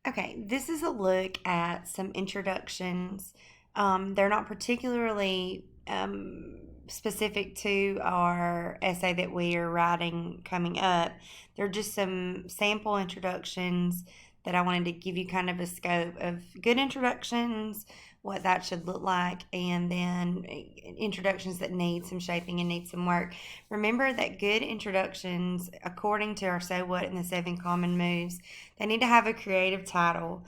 Okay, this is a look at some introductions. They're not particularly specific to our essay that we are writing coming up. They're just some sample introductions that I wanted to give you kind of a scope of good introductions, what that should look like, and then introductions that need some shaping and need some work. Remember that good introductions, according to our So What and the Seven Common Moves, they need to have a creative title,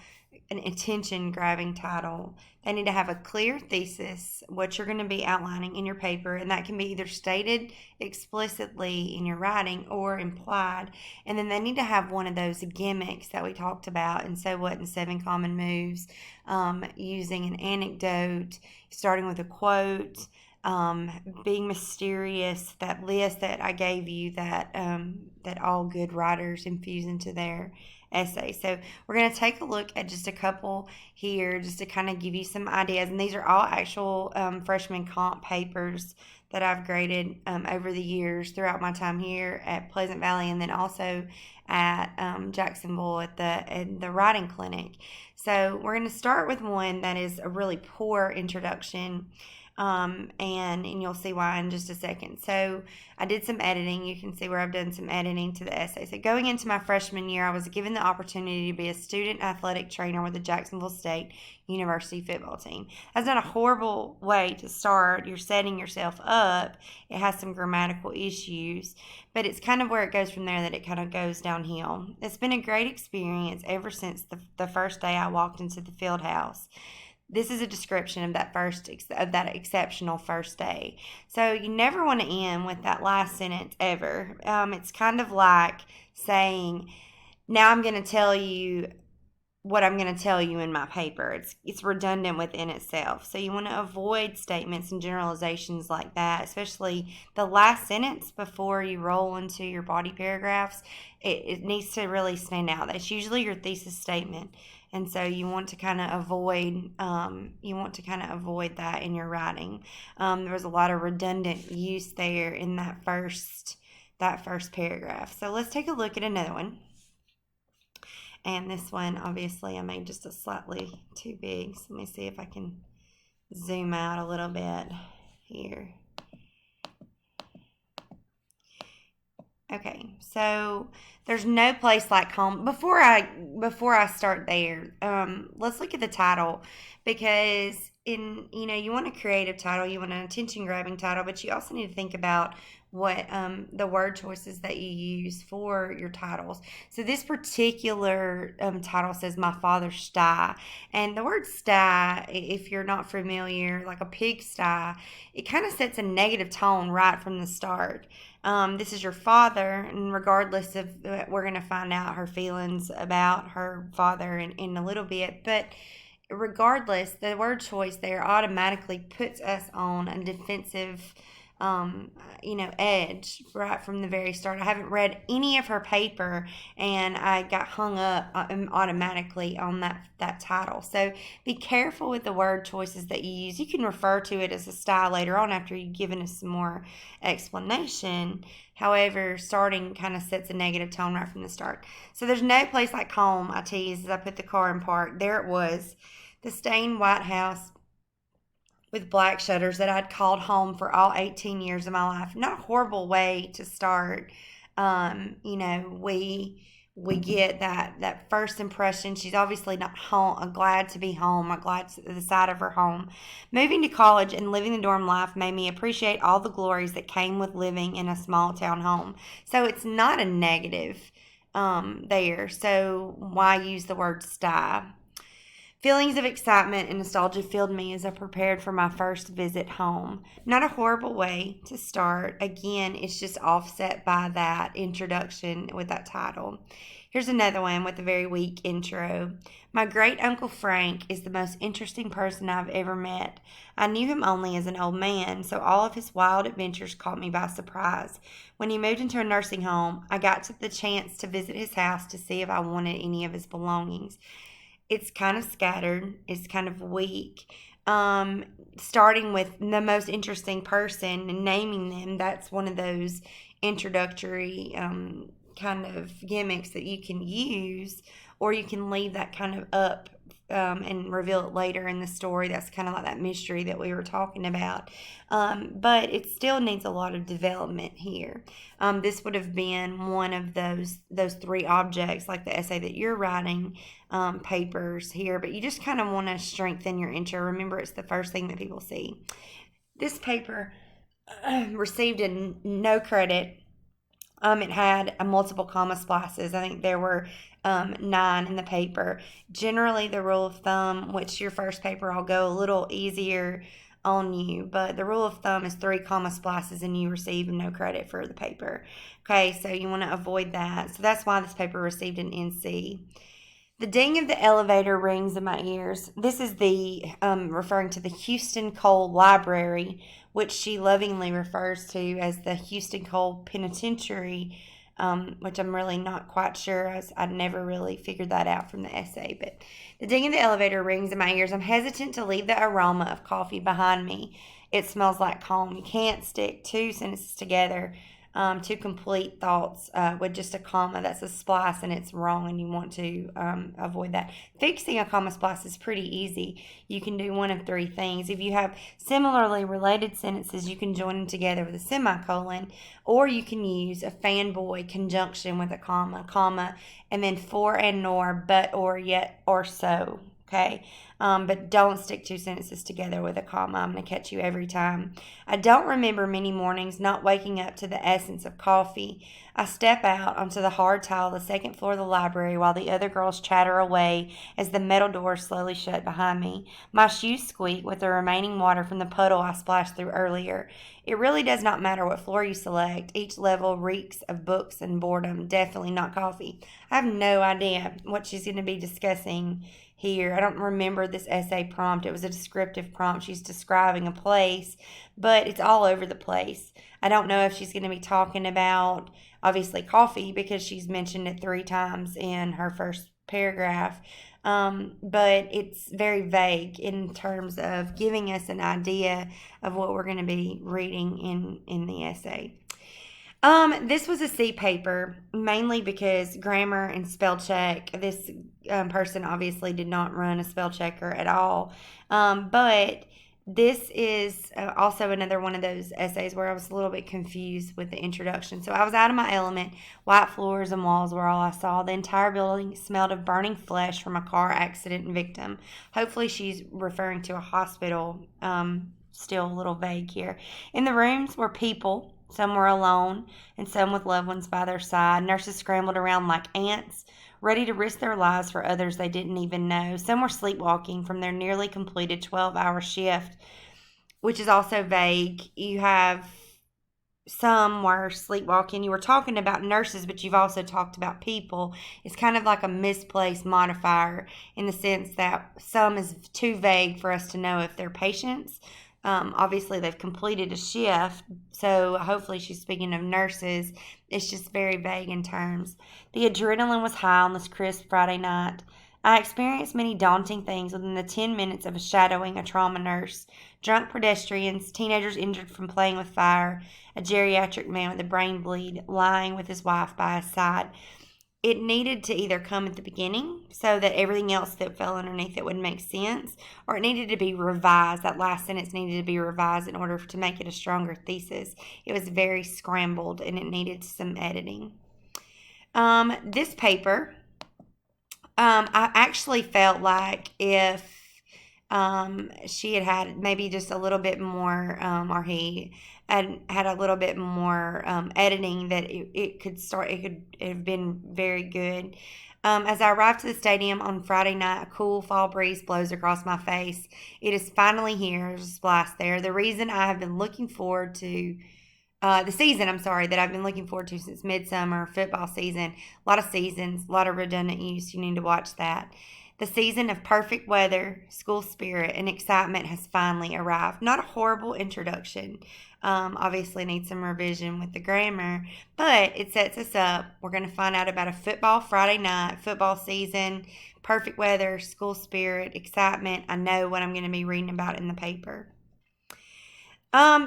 an attention grabbing title. They need to have a clear thesis, what you're going to be outlining in your paper, and that can be either stated explicitly in your writing or implied. And then they need to have one of those gimmicks that we talked about and So What in Seven Common Moves, using an anecdote, starting with a quote, being mysterious, that list that I gave you that all good writers infuse into their essay. So we're going to take a look at just a couple here just to kind of give you some ideas. And these are all actual freshman comp papers that I've graded over the years throughout my time here at Pleasant Valley, and then also at Jacksonville at the writing clinic. So we're going to start with one that is a really poor introduction. And you'll see why in just a second. So I did some editing. You can see where I've done some editing to the essay. So going into my freshman year, I was given the opportunity to be a student athletic trainer with the Jacksonville State University football team. That's not a horrible way to start. You're setting yourself up. It has some grammatical issues, but it's kind of where it goes from there that it kind of goes downhill. It's been a great experience ever since the first day I walked into the field house. This is a description of that exceptional first day. So you never want to end with that last sentence ever. It's kind of like saying, "Now I'm going to tell you what I'm going to tell you in my paper." It's redundant within itself. So you want to avoid statements and generalizations like that, especially the last sentence before you roll into your body paragraphs. It needs to really stand out. That's usually your thesis statement. And so you want to kind of avoid that in your writing. There was a lot of redundant use there in that first paragraph. So let's take a look at another one. And this one, obviously, I made just a slightly too big. So let me see if I can zoom out a little bit here. Okay, so there's no place like home. Before I start there, let's look at the title, because you want a creative title, you want an attention grabbing title, but you also need to think about what the word choices that you use for your titles. So this particular title says "My Father's Sty," and the word sty, if you're not familiar, like a pigsty, it kind of sets a negative tone right from the start. This is your father, and regardless of, we're going to find out her feelings about her father in a little bit, but regardless, the word choice there automatically puts us on a defensive edge right from the very start. I haven't read any of her paper, and I got hung up automatically on that title. So be careful with the word choices that you use. You can refer to it as a style later on after you've given us some more explanation. However, starting kind of sets a negative tone right from the start. So there's no place like home, I teased as I put the car in park. There it was, the stained white house with black shutters that I'd called home for all 18 years of my life. Not a horrible way to start. We get that first impression. She's obviously not home, glad to be home, glad to the sight of her home. Moving to college and living the dorm life made me appreciate all the glories that came with living in a small town home. So it's not a negative there. So why use the word sty? Feelings of excitement and nostalgia filled me as I prepared for my first visit home. Not a horrible way to start. Again, it's just offset by that introduction with that title. Here's another one with a very weak intro. My great uncle Frank is the most interesting person I've ever met. I knew him only as an old man, so all of his wild adventures caught me by surprise. When he moved into a nursing home, I got the chance to visit his house to see if I wanted any of his belongings. It's kind of scattered. It's kind of weak. Starting with the most interesting person and naming them, that's one of those introductory kind of gimmicks that you can use, or you can leave that kind of up and reveal it later in the story. That's kind of like that mystery that we were talking about. But it still needs a lot of development here. This would have been one of those three objects, like the essay that you're writing, papers here. But you just kind of want to strengthen your intro. Remember, it's the first thing that people see. This paper received no credit. It had a multiple comma splices. I think there were 9 in the paper. Generally, the rule of thumb, which your first paper I'll go a little easier on you, but the rule of thumb is 3 comma splices and you receive no credit for the paper. Okay, so you want to avoid that. So that's why this paper received an NC. The ding of the elevator rings in my ears. This is the referring to the Houston Cole Library, which she lovingly refers to as the Houston Cole Penitentiary, which I'm really not quite sure, as I never really figured that out from the essay. But the ding of the elevator rings in my ears. I'm hesitant to leave the aroma of coffee behind me. It smells like home. You can't stick 2 sentences together. 2 complete thoughts with just a comma. That's a splice and it's wrong, and you want to avoid that. Fixing a comma splice is pretty easy. You can do one of 3 things. If you have similarly related sentences, you can join them together with a semicolon, or you can use a fanboy conjunction with a comma, and then for and nor, but, or, yet, or so. Okay, but don't stick 2 sentences together with a comma. I'm going to catch you every time. I don't remember many mornings not waking up to the essence of coffee. I step out onto the hard tile of the second floor of the library while the other girls chatter away as the metal doors slowly shut behind me. My shoes squeak with the remaining water from the puddle I splashed through earlier. It really does not matter what floor you select. Each level reeks of books and boredom, definitely not coffee. I have no idea what she's going to be discussing here. I don't remember this essay prompt. It was a descriptive prompt. She's describing a place, but it's all over the place. I don't know if she's going to be talking about, obviously, coffee, because she's mentioned it 3 times in her first paragraph. But it's very vague in terms of giving us an idea of what we're going to be reading in the essay. This was a C paper, mainly because grammar and spell check. This person obviously did not run a spell checker at all. But this is also another one of those essays where I was a little bit confused with the introduction. So I was out of my element. White floors and walls were all I saw. The entire building smelled of burning flesh from a car accident victim. Hopefully she's referring to a hospital. Still a little vague here. In the rooms were people. Some were alone, and some with loved ones by their side. Nurses scrambled around like ants, ready to risk their lives for others they didn't even know. Some were sleepwalking from their nearly completed 12-hour shift, which is also vague. You have some were sleepwalking. You were talking about nurses, but you've also talked about people. It's kind of like a misplaced modifier in the sense that some is too vague for us to know if they're patients. Obviously, they've completed a shift, so hopefully she's speaking of nurses. It's just very vague in terms. The adrenaline was high on this crisp Friday night. I experienced many daunting things within the 10 minutes of shadowing a trauma nurse. Drunk pedestrians, teenagers injured from playing with fire, a geriatric man with a brain bleed lying with his wife by his side. It needed to either come at the beginning so that everything else that fell underneath it would make sense, or it needed to be revised. That last sentence needed to be revised in order to make it a stronger thesis. It was very scrambled and it needed some editing. This paper, I actually felt like if she had maybe just a little bit more, or he had a little bit more editing, that it could have been very good. As I arrived to the stadium on Friday night, a cool fall breeze blows across my face. It is finally here. There's a splice there. The reason I have been looking forward to the season, that I've been looking forward to since midsummer football season. A lot of seasons, a lot of redundant use. You need to watch that. The season of perfect weather, school spirit, and excitement has finally arrived. Not a horrible introduction. Obviously needs some revision with the grammar, but it sets us up. We're going to find out about a football Friday night, football season, perfect weather, school spirit, excitement. I know what I'm going to be reading about in the paper.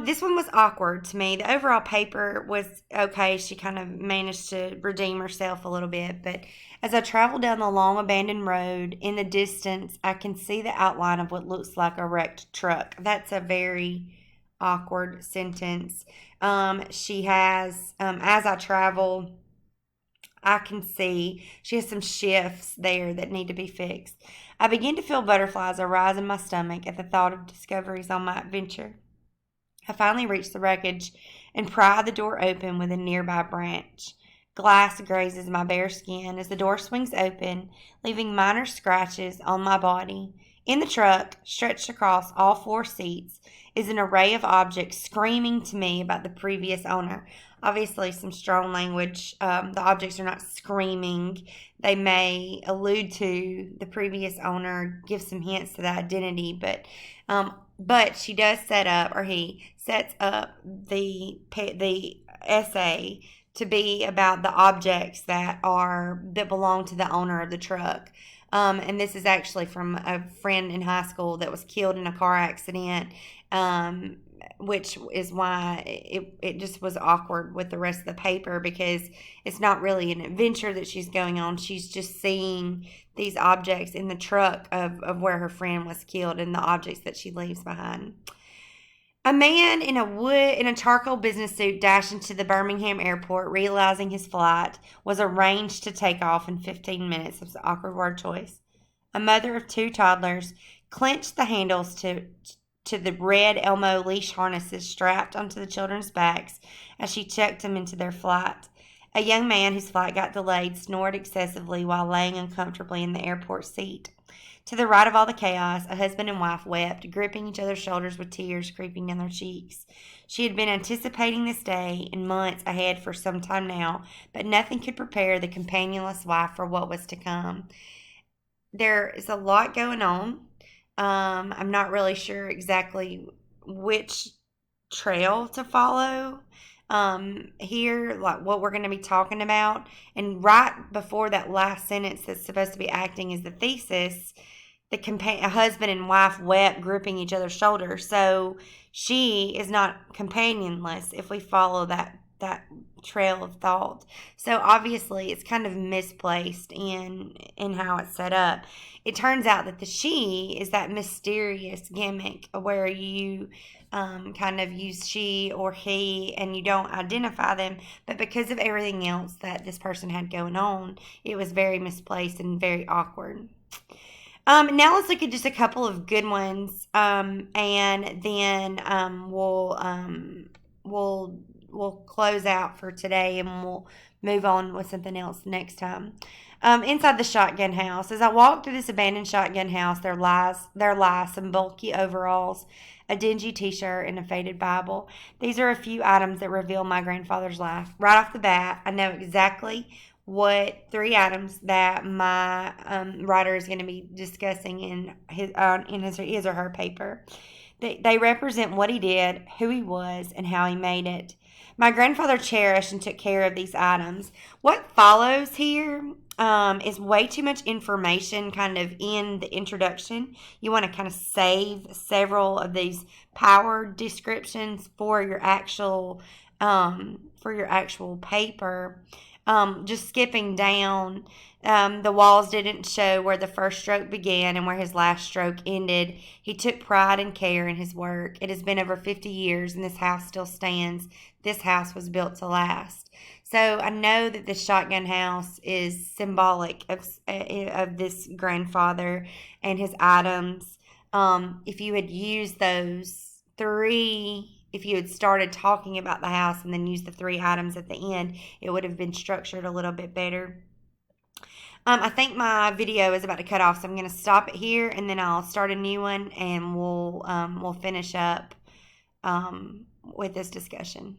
This one was awkward to me. The overall paper was okay. She kind of managed to redeem herself a little bit, but as I travel down the long abandoned road, in the distance, I can see the outline of what looks like a wrecked truck. That's a very awkward sentence. She has, as I travel, I can see she has some shifts there that need to be fixed. I begin to feel butterflies arise in my stomach at the thought of discoveries on my adventure. I finally reach the wreckage and pry the door open with a nearby branch. Glass grazes my bare skin as the door swings open, leaving minor scratches on my body. In the truck, stretched across all four seats, is an array of objects screaming to me about the previous owner. Obviously, some strong language. The objects are not screaming. They may allude to the previous owner, give some hints to the identity, but she does set up, or he sets up the essay to be about the objects that belong to the owner of the truck. And this is actually from a friend in high school that was killed in a car accident, which is why it just was awkward with the rest of the paper, because it's not really an adventure that she's going on. She's just seeing these objects in the truck of where her friend was killed and the objects that she leaves behind. A man in a charcoal business suit dashed into the Birmingham airport, realizing his flight was arranged to take off in 15 minutes. It was an awkward word choice. A mother of two toddlers clenched the handles to the red Elmo leash harnesses strapped onto the children's backs as she checked them into their flight. A young man whose flight got delayed snored excessively while laying uncomfortably in the airport seat. To the right of all the chaos, a husband and wife wept, gripping each other's shoulders with tears creeping down their cheeks. She had been anticipating this day in months ahead for some time now, but nothing could prepare the companionless wife for what was to come. There is a lot going on. I'm not really sure exactly which trail to follow here, like what we're going to be talking about. And right before that last sentence that's supposed to be acting as the thesis, a husband and wife wept, gripping each other's shoulders. So she is not companionless if we follow that trail of thought. So obviously it's kind of misplaced in how it's set up. It turns out that the she is that mysterious gimmick where you kind of use she or he and you don't identify them, but because of everything else that this person had going on, it was very misplaced and very awkward. Now let's look at just a couple of good ones, and then we'll close out for today, and we'll move on with something else next time. Inside the shotgun house, as I walk through this abandoned shotgun house, there lies some bulky overalls, a dingy T-shirt, and a faded Bible. These are a few items that reveal my grandfather's life. Right off the bat, I know exactly what three items that my writer is going to be discussing in his or her paper. They represent what he did, who he was, and how he made it. My grandfather cherished and took care of these items. What follows here is way too much information kind of in the introduction. You want to kind of save several of these power descriptions for your actual paper. Just skipping down, the walls didn't show where the first stroke began and where his last stroke ended. He took pride and care in his work. It has been over 50 years and this house still stands. This house was built to last. So I know that this shotgun house is symbolic of this grandfather and his items. If you had used those three, if you had started talking about the house and then used the three items at the end, it would have been structured a little bit better. I think my video is about to cut off, so I'm going to stop it here, and then I'll start a new one, and we'll finish up with this discussion.